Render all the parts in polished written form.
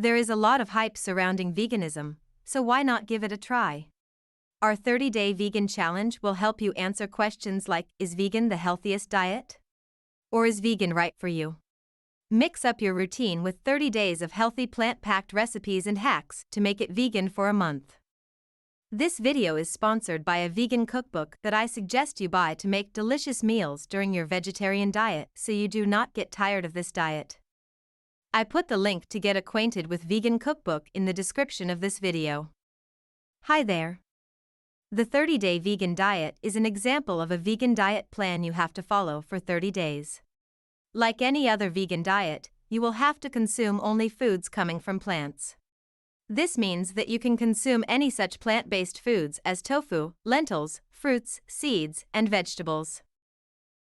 There is a lot of hype surrounding veganism, so why not give it a try? Our 30-day vegan challenge will help you answer questions like, is vegan the healthiest diet? Or is vegan right for you? Mix up your routine with 30 days of healthy plant-packed recipes and hacks to make it vegan for a month. This video is sponsored by a vegan cookbook that I suggest you buy to make delicious meals during your vegetarian diet so you do not get tired of this diet. I put the link to get acquainted with Vegan Cookbook in the description of this video. Hi there. The 30-day vegan diet is an example of a vegan diet plan you have to follow for 30 days. Like any other vegan diet, you will have to consume only foods coming from plants. This means that you can consume any such plant-based foods as tofu, lentils, fruits, seeds, and vegetables.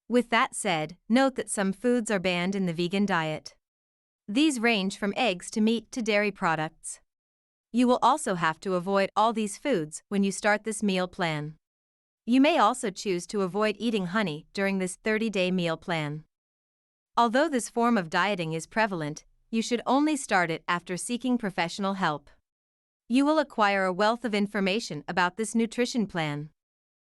With that said, note that some foods are banned in the vegan diet. These range from eggs to meat to dairy products. You will also have to avoid all these foods when you start this meal plan. You may also choose to avoid eating honey during this 30-day meal plan. Although this form of dieting is prevalent, you should only start it after seeking professional help. You will acquire a wealth of information about this nutrition plan.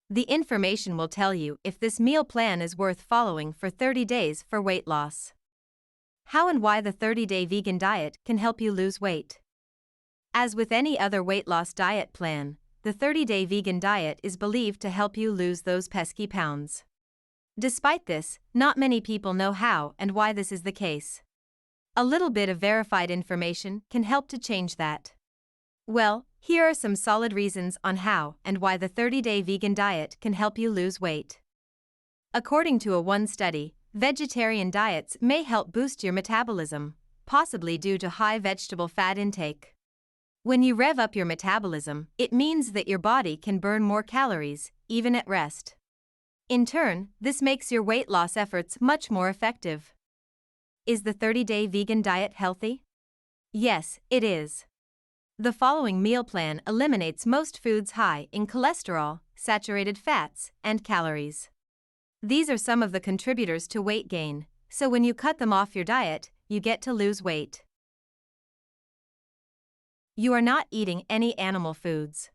The information will tell you if this meal plan is worth following for 30 days for weight loss. How and why the 30-day vegan diet can help you lose weight. As with any other weight loss diet plan, the 30-day vegan diet is believed to help you lose those pesky pounds. Despite this, not many people know how and why this is the case. A little bit of verified information can help to change that. Well, here are some solid reasons on how and why the 30-day vegan diet can help you lose weight. According to one study, vegetarian diets may help boost your metabolism, possibly due to high vegetable fat intake. When you rev up your metabolism, it means that your body can burn more calories, even at rest. In turn, this makes your weight loss efforts much more effective. Is the 30-day vegan diet healthy? Yes, it is. The following meal plan eliminates most foods high in cholesterol, saturated fats, and calories. These are some of the contributors to weight gain, so when you cut them off your diet, you get to lose weight. You are not eating any animal foods.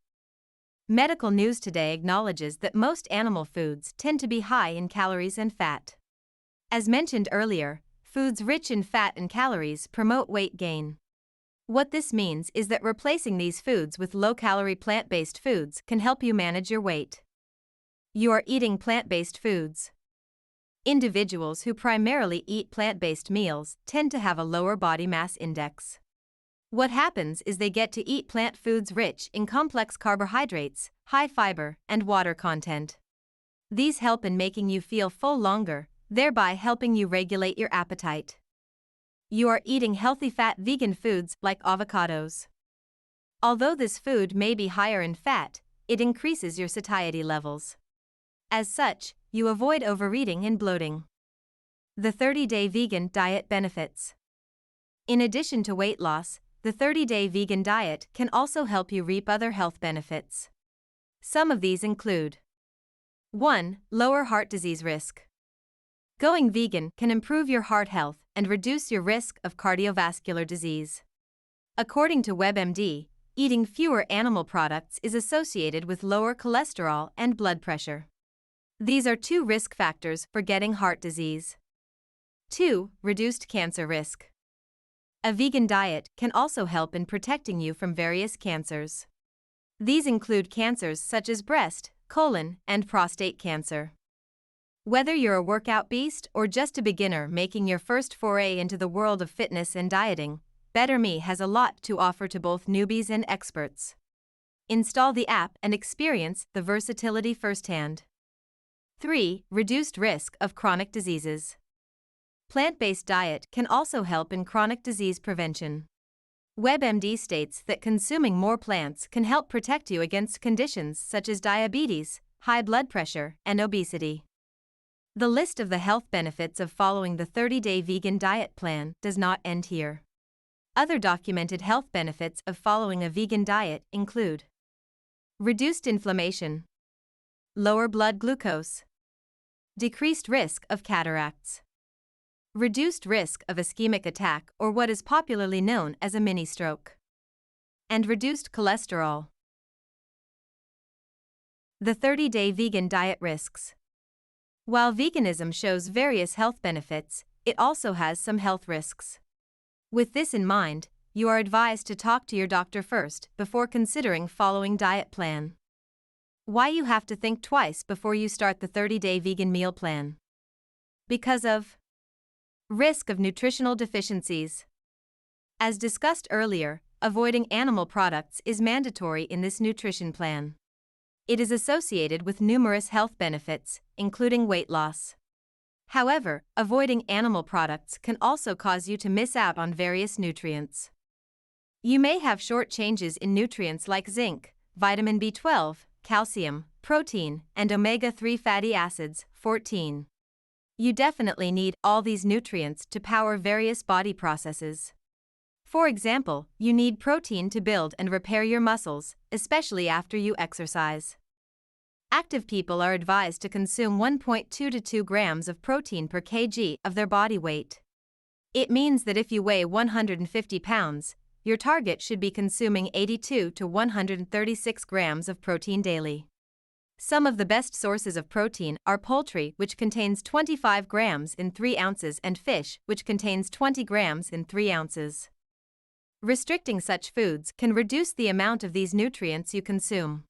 Medical news today acknowledges that most animal foods tend to be high in calories and fat. As mentioned earlier, foods rich in fat and calories promote weight gain. What this means is that replacing these foods with low-calorie plant-based foods can help you manage your weight. You are eating plant-based foods. Individuals who primarily eat plant-based meals tend to have a lower body mass index. What happens is they get to eat plant foods rich in complex carbohydrates, high fiber, and water content. These help in making you feel full longer, thereby helping you regulate your appetite. You are eating healthy fat vegan foods like avocados. Although this food may be higher in fat, it increases your satiety levels. As such, you avoid overeating and bloating. The 30-day vegan diet benefits. In addition to weight loss, the 30-day vegan diet can also help you reap other health benefits. Some of these include 1. Lower heart disease risk. Going vegan can improve your heart health and reduce your risk of cardiovascular disease. According to WebMD, eating fewer animal products is associated with lower cholesterol and blood pressure. These are 2 risk factors for getting heart disease. 2. Reduced cancer risk. A vegan diet can also help in protecting you from various cancers. These include cancers such as breast, colon, and prostate cancer. Whether you're a workout beast or just a beginner making your first foray into the world of fitness and dieting, Better Me has a lot to offer to both newbies and experts. Install the app and experience the versatility firsthand. 3. Reduced risk of chronic diseases. Plant-based diet can also help in chronic disease prevention. WebMD states that consuming more plants can help protect you against conditions such as diabetes, high blood pressure, and obesity. The list of the health benefits of following the 30-day vegan diet plan does not end here. Other documented health benefits of following a vegan diet include reduced inflammation, lower blood glucose, decreased risk of cataracts, reduced risk of ischemic attack or what is popularly known as a mini-stroke, and reduced cholesterol. The 30-day vegan diet risks. While veganism shows various health benefits, it also has some health risks. With this in mind, you are advised to talk to your doctor first before considering following diet plan. Why you have to think twice before you start the 30-day vegan meal plan? Because of risk of nutritional deficiencies. As discussed earlier, avoiding animal products is mandatory in this nutrition plan. It is associated with numerous health benefits, including weight loss. However, avoiding animal products can also cause you to miss out on various nutrients. You may have short changes in nutrients like zinc, vitamin B12, calcium, protein, and omega-3 fatty acids, 14. You definitely need all these nutrients to power various body processes. For example, you need protein to build and repair your muscles, especially after you exercise. Active people are advised to consume 1.2 to 2 grams of protein per kg of their body weight. It means that if you weigh 150 pounds, your target should be consuming 82 to 136 grams of protein daily. Some of the best sources of protein are poultry, which contains 25 grams in 3 ounces, and fish, which contains 20 grams in 3 ounces. Restricting such foods can reduce the amount of these nutrients you consume.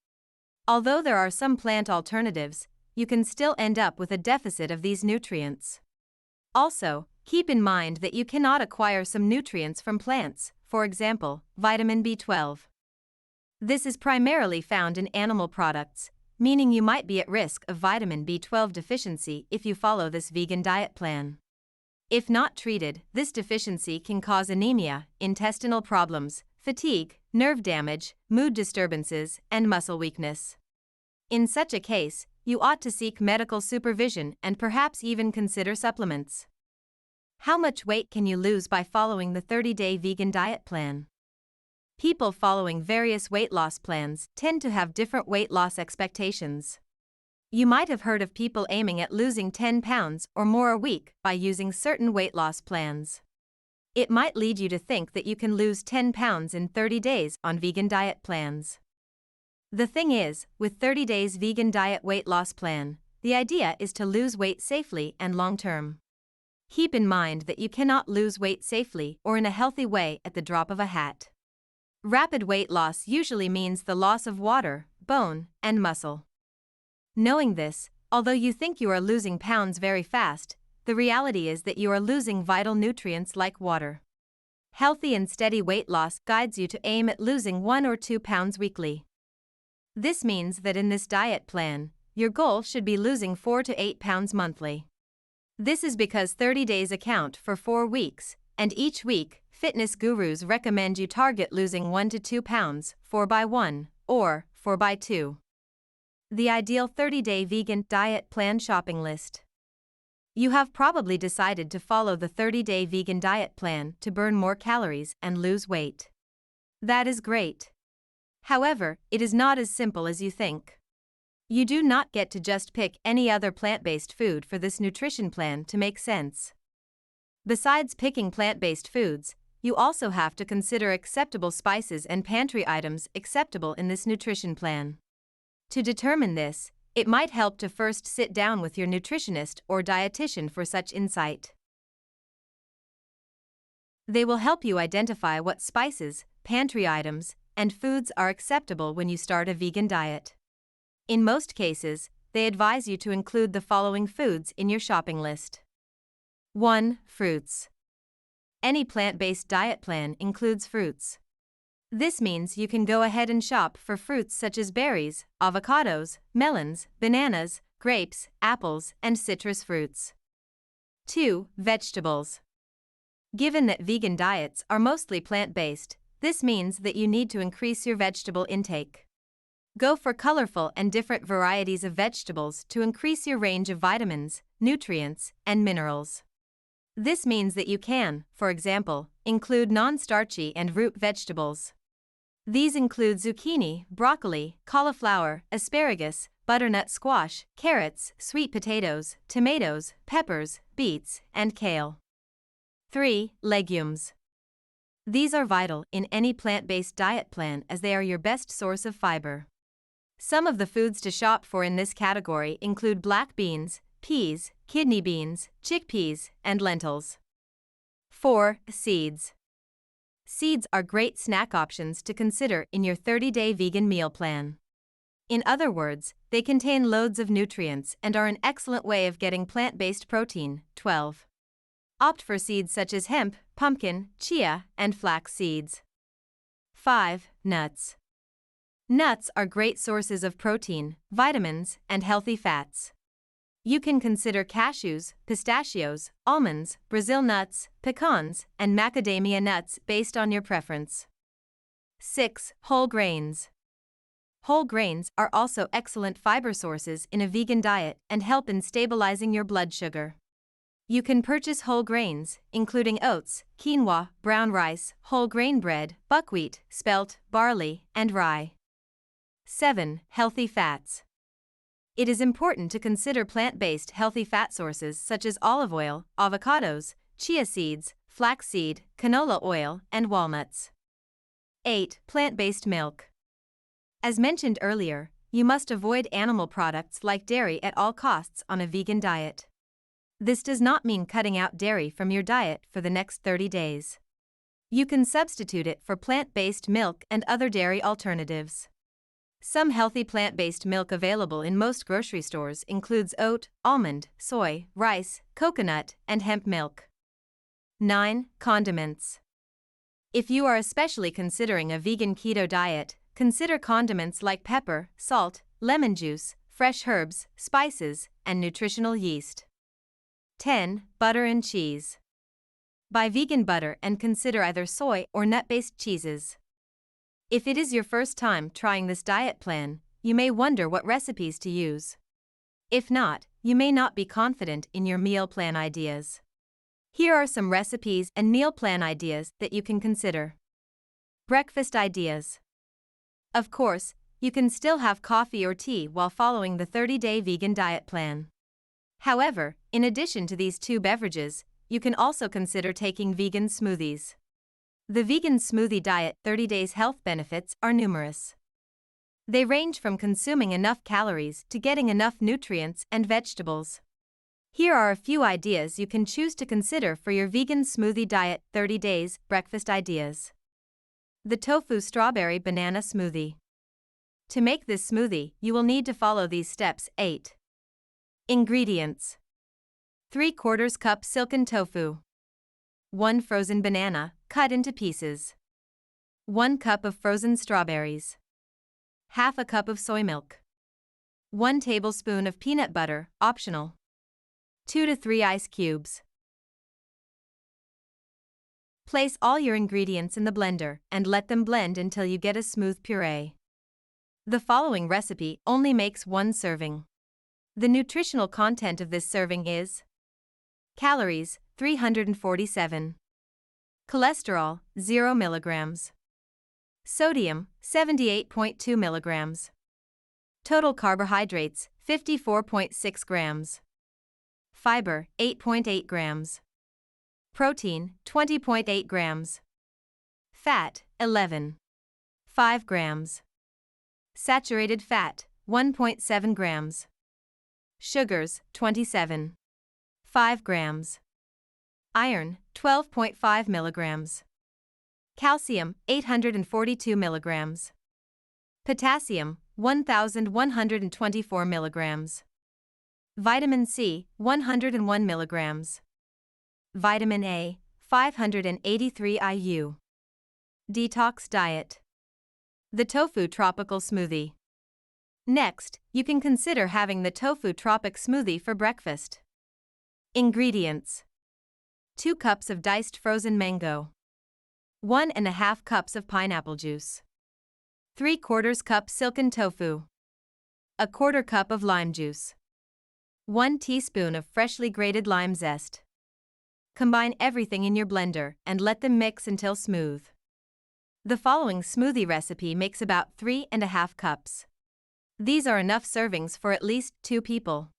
Although there are some plant alternatives, you can still end up with a deficit of these nutrients. Also, keep in mind that you cannot acquire some nutrients from plants, for example, vitamin B12. This is primarily found in animal products, meaning you might be at risk of vitamin B12 deficiency if you follow this vegan diet plan. If not treated, this deficiency can cause anemia, intestinal problems, fatigue, nerve damage, mood disturbances, and muscle weakness. In such a case, you ought to seek medical supervision and perhaps even consider supplements. How much weight can you lose by following the 30-day vegan diet plan? People following various weight loss plans tend to have different weight loss expectations. You might have heard of people aiming at losing 10 pounds or more a week by using certain weight loss plans. It might lead you to think that you can lose 10 pounds in 30 days on vegan diet plans. The thing is, with 30 days vegan diet weight loss plan, the idea is to lose weight safely and long term. Keep in mind that you cannot lose weight safely or in a healthy way at the drop of a hat. Rapid weight loss usually means the loss of water, bone, and muscle. Knowing this, although you think you are losing pounds very fast, the reality is that you are losing vital nutrients like water. Healthy and steady weight loss guides you to aim at losing 1 or 2 pounds weekly. This means that in this diet plan, your goal should be losing 4 to 8 pounds monthly. This is because 30 days account for 4 weeks, and each week, fitness gurus recommend you target losing 1 to 2 pounds, 4 by 1, or 4 by 2. The ideal 30-day vegan diet plan shopping list. You have probably decided to follow the 30-day vegan diet plan to burn more calories and lose weight. That is great. However, it is not as simple as you think. You do not get to just pick any other plant-based food for this nutrition plan to make sense. Besides picking plant-based foods, you also have to consider acceptable spices and pantry items acceptable in this nutrition plan. To determine this, it might help to first sit down with your nutritionist or dietitian for such insight. They will help you identify what spices, pantry items, and foods are acceptable when you start a vegan diet. In most cases, they advise you to include the following foods in your shopping list. 1. Fruits. Any plant-based diet plan includes fruits. This means you can go ahead and shop for fruits such as berries, avocados, melons, bananas, grapes, apples, and citrus fruits. 2. Vegetables. Given that vegan diets are mostly plant-based, this means that you need to increase your vegetable intake. Go for colorful and different varieties of vegetables to increase your range of vitamins, nutrients, and minerals. This means that you can, for example, include non-starchy and root vegetables. These include zucchini, broccoli, cauliflower, asparagus, butternut squash, carrots, sweet potatoes, tomatoes, peppers, beets, and kale. 3. Legumes. These are vital in any plant-based diet plan as they are your best source of fiber. Some of the foods to shop for in this category include black beans, peas, kidney beans, chickpeas, and lentils. 4. Seeds. Seeds are great snack options to consider in your 30-day vegan meal plan. In other words, they contain loads of nutrients and are an excellent way of getting plant-based protein. 12. Opt for seeds such as hemp, pumpkin, chia, and flax seeds. 5. Nuts. Nuts are great sources of protein, vitamins, and healthy fats. You can consider cashews, pistachios, almonds, Brazil nuts, pecans, and macadamia nuts based on your preference. 6. Whole grains. Whole grains are also excellent fiber sources in a vegan diet and help in stabilizing your blood sugar. You can purchase whole grains, including oats, quinoa, brown rice, whole grain bread, buckwheat, spelt, barley, and rye. 7. Healthy fats. It is important to consider plant-based healthy fat sources such as olive oil, avocados, chia seeds, flaxseed, canola oil, and walnuts. 8. Plant-based milk. As mentioned earlier, you must avoid animal products like dairy at all costs on a vegan diet. This does not mean cutting out dairy from your diet for the next 30 days. You can substitute it for plant-based milk and other dairy alternatives. Some healthy plant-based milk available in most grocery stores includes oat, almond, soy, rice, coconut, and hemp milk. 9. Condiments. If you are especially considering a vegan keto diet, consider condiments like pepper, salt, lemon juice, fresh herbs, spices, and nutritional yeast. 10. Butter and cheese. Buy vegan butter and consider either soy or nut-based cheeses. If it is your first time trying this diet plan, you may wonder what recipes to use. If not, you may not be confident in your meal plan ideas. Here are some recipes and meal plan ideas that you can consider. Breakfast ideas. Of course, you can still have coffee or tea while following the 30-day vegan diet plan. However, in addition to these two beverages, you can also consider taking vegan smoothies. The vegan smoothie diet 30 days health benefits are numerous. They range from consuming enough calories to getting enough nutrients and vegetables. Here are a few ideas you can choose to consider for your vegan smoothie diet 30 days breakfast ideas. The tofu strawberry banana smoothie. To make this smoothie, you will need to follow these steps. 8. Ingredients. 3/4 cup silken tofu. 1 frozen banana, cut into pieces. 1 cup of frozen strawberries. Half a cup of soy milk. 1 tablespoon of peanut butter, optional. 2 to 3 ice cubes. Place all your ingredients in the blender and let them blend until you get a smooth puree. The following recipe only makes 1 serving. The nutritional content of this serving is: calories, 347. Cholesterol, 0 milligrams. Sodium, 78.2 milligrams. Total carbohydrates, 54.6 grams. Fiber, 8.8 grams. Protein, 20.8 grams. Fat, 11.5 grams. Saturated fat, 1.7 grams. Sugars, 27.5 grams. Iron, 12.5 milligrams. Calcium, 842 milligrams. Potassium, 1,124 milligrams. Vitamin C, 101 milligrams. Vitamin A, 583 IU. Detox diet. The tofu tropical smoothie. Next, you can consider having the tofu tropic smoothie for breakfast. Ingredients: 2 cups of diced frozen mango. 1½ cups of pineapple juice. 3/4 cup silken tofu. 1/4 cup of lime juice. 1 teaspoon of freshly grated lime zest. Combine everything in your blender and let them mix until smooth. The following smoothie recipe makes about 3½ cups. These are enough servings for at least 2 people.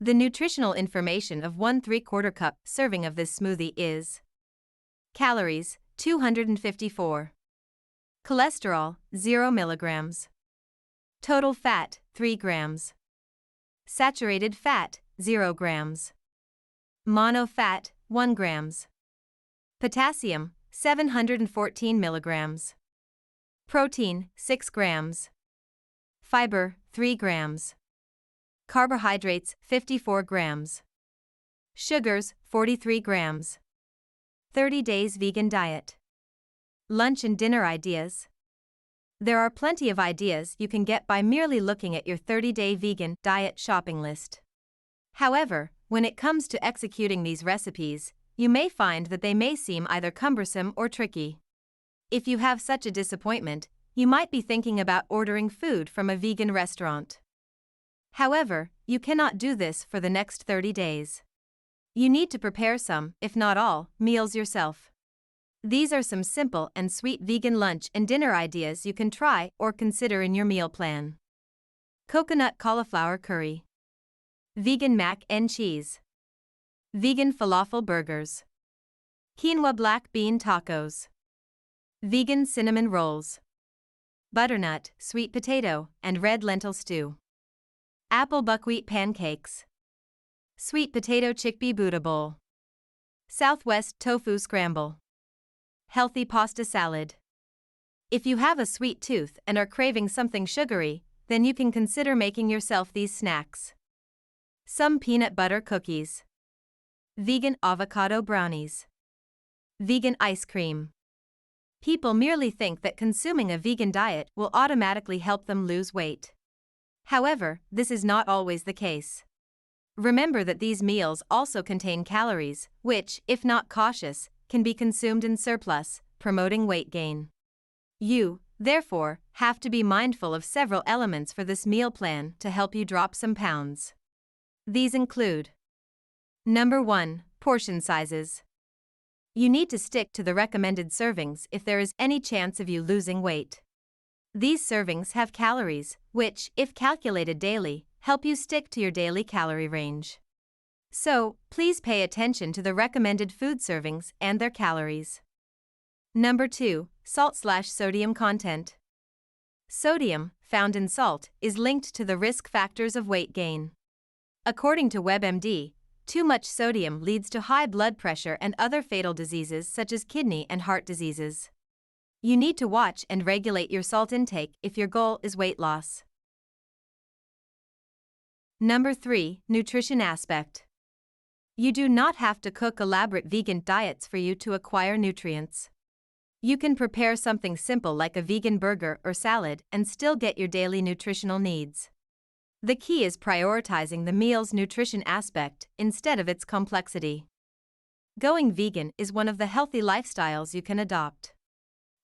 The nutritional information of 1 3/4 cup serving of this smoothie is: Calories, 254. Cholesterol, 0 milligrams. Total fat, 3 grams. Saturated fat, 0 grams. Mono fat, 1 grams. Potassium, 714 milligrams. Protein, 6 grams. Fiber, 3 grams. Carbohydrates, 54 grams. Sugars, 43 grams. 30 days vegan diet. Lunch and dinner ideas. There are plenty of ideas you can get by merely looking at your 30-day vegan diet shopping list. However, when it comes to executing these recipes, you may find that they may seem either cumbersome or tricky. If you have such a disappointment, you might be thinking about ordering food from a vegan restaurant. However, you cannot do this for the next 30 days. You need to prepare some, if not all, meals yourself. These are some simple and sweet vegan lunch and dinner ideas you can try or consider in your meal plan. Coconut cauliflower curry. Vegan mac and cheese. Vegan falafel burgers. Quinoa black bean tacos. Vegan cinnamon rolls. Butternut, sweet potato, and red lentil stew. Apple buckwheat pancakes. Sweet potato chickpea Buddha bowl. Southwest tofu scramble. Healthy pasta salad. If you have a sweet tooth and are craving something sugary, then you can consider making yourself these snacks. Some peanut butter cookies. Vegan avocado brownies. Vegan ice cream. People merely think that consuming a vegan diet will automatically help them lose weight. However, this is not always the case. Remember that these meals also contain calories, which, if not cautious, can be consumed in surplus, promoting weight gain. You, therefore, have to be mindful of several elements for this meal plan to help you drop some pounds. These include: Number 1. Portion sizes. You need to stick to the recommended servings if there is any chance of you losing weight. These servings have calories, which, if calculated daily, help you stick to your daily calorie range. So, please pay attention to the recommended food servings and their calories. Number 2. Salt/sodium content. Sodium, found in salt, is linked to the risk factors of weight gain. According to WebMD, too much sodium leads to high blood pressure and other fatal diseases such as kidney and heart diseases. You need to watch and regulate your salt intake if your goal is weight loss. Number 3. Nutrition aspect. You do not have to cook elaborate vegan diets for you to acquire nutrients. You can prepare something simple like a vegan burger or salad and still get your daily nutritional needs. The key is prioritizing the meal's nutrition aspect instead of its complexity. Going vegan is one of the healthy lifestyles you can adopt.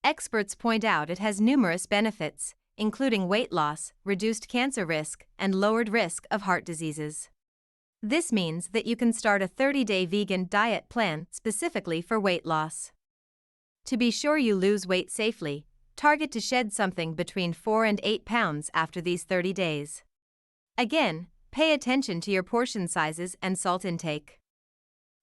Experts point out it has numerous benefits, including weight loss, reduced cancer risk, and lowered risk of heart diseases. This means that you can start a 30-day vegan diet plan specifically for weight loss. To be sure you lose weight safely, target to shed something between 4 and 8 pounds after these 30 days. Again, pay attention to your portion sizes and salt intake.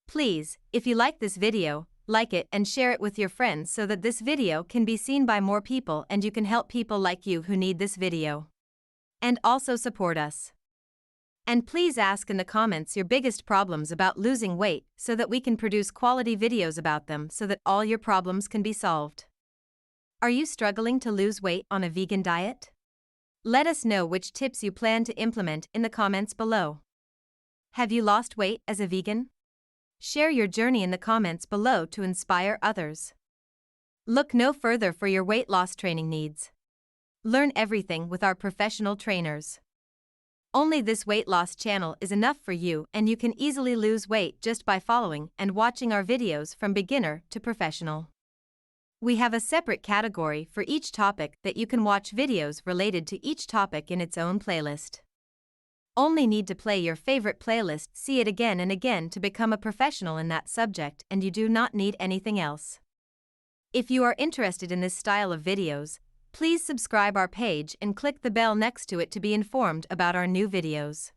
Please, if you like this video, like it and share it with your friends so that this video can be seen by more people and you can help people like you who need this video. And also support us. And please ask in the comments your biggest problems about losing weight so that we can produce quality videos about them so that all your problems can be solved. Are you struggling to lose weight on a vegan diet? Let us know which tips you plan to implement in the comments below. Have you lost weight as a vegan? Share your journey in the comments below to inspire others. Look no further for your weight loss training needs. Learn everything with our professional trainers. Only this weight loss channel is enough for you, and you can easily lose weight just by following and watching our videos from beginner to professional. We have a separate category for each topic that you can watch videos related to each topic in its own playlist. Only need to play your favorite playlist, see it again and again to become a professional in that subject, and you do not need anything else. If you are interested in this style of videos, please subscribe our page and click the bell next to it to be informed about our new videos.